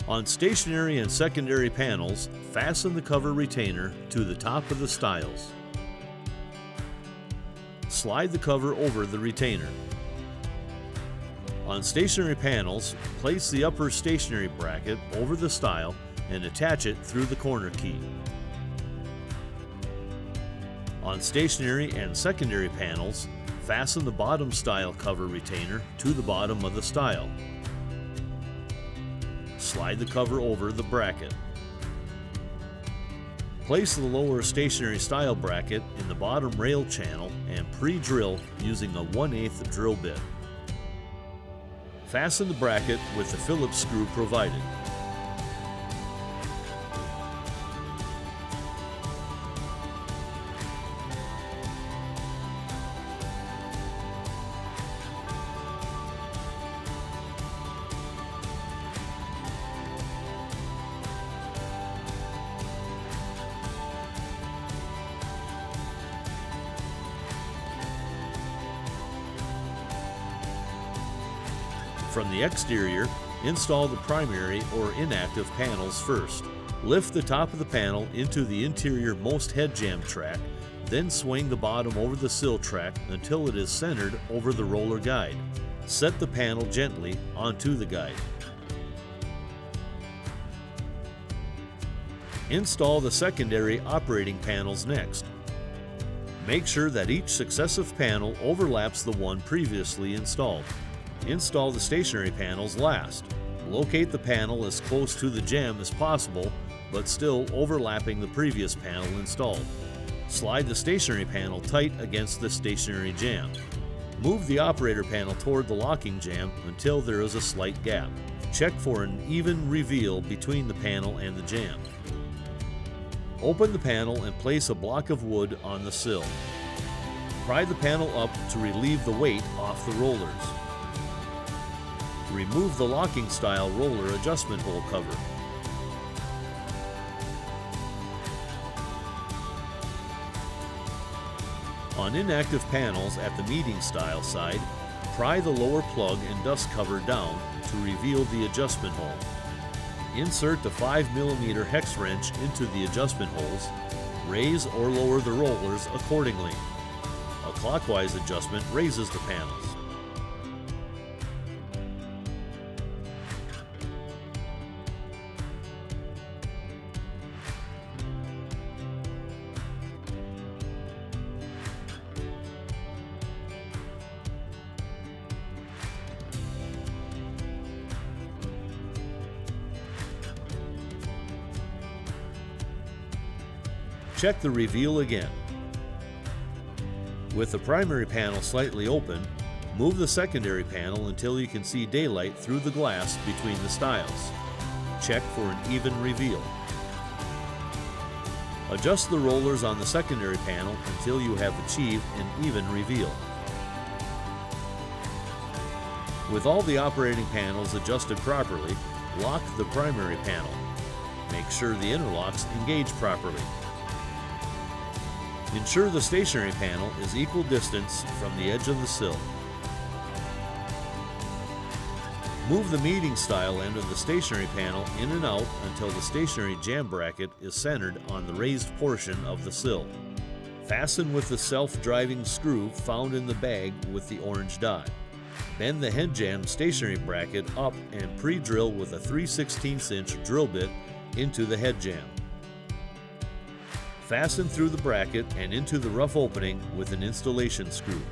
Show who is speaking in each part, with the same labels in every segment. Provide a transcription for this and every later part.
Speaker 1: On stationary and secondary panels, fasten the cover retainer to the top of the stiles. Slide the cover over the retainer. On stationary panels, place the upper stationary bracket over the stile and attach it through the corner key. On stationary and secondary panels, fasten the bottom stile cover retainer to the bottom of the stile. Slide the cover over the bracket. Place the lower stationary stile bracket in the bottom rail channel and pre-drill using a 1/8 drill bit. Fasten the bracket with the Phillips screw provided. From the exterior, install the primary or inactive panels first. Lift the top of the panel into the interior most head jamb track, then swing the bottom over the sill track until it is centered over the roller guide. Set the panel gently onto the guide. Install the secondary operating panels next. Make sure that each successive panel overlaps the one previously installed. Install the stationary panels last. Locate the panel as close to the jamb as possible, but still overlapping the previous panel installed. Slide the stationary panel tight against the stationary jamb. Move the operator panel toward the locking jamb until there is a slight gap. Check for an even reveal between the panel and the jamb. Open the panel and place a block of wood on the sill. Pry the panel up to relieve the weight off the rollers. Remove the locking style roller adjustment hole cover. On inactive panels at the meeting style side, pry the lower plug and dust cover down to reveal the adjustment hole. Insert the 5mm hex wrench into the adjustment holes. Raise or lower the rollers accordingly. A clockwise adjustment raises the panels. Check the reveal again. With the primary panel slightly open, move the secondary panel until you can see daylight through the glass between the stiles. Check for an even reveal. Adjust the rollers on the secondary panel until you have achieved an even reveal. With all the operating panels adjusted properly, lock the primary panel. Make sure the interlocks engage properly. Ensure the stationary panel is equal distance from the edge of the sill. Move the meeting style end of the stationary panel in and out until the stationary jamb bracket is centered on the raised portion of the sill. Fasten with the self-driving screw found in the bag with the orange dot. Bend the head jamb stationary bracket up and pre-drill with a 3/16" drill bit into the head jamb. Fasten through the bracket and into the rough opening with an installation screw.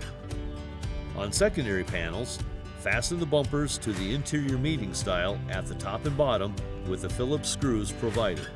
Speaker 1: On secondary panels, fasten the bumpers to the interior meeting style at the top and bottom with the Phillips screws provided.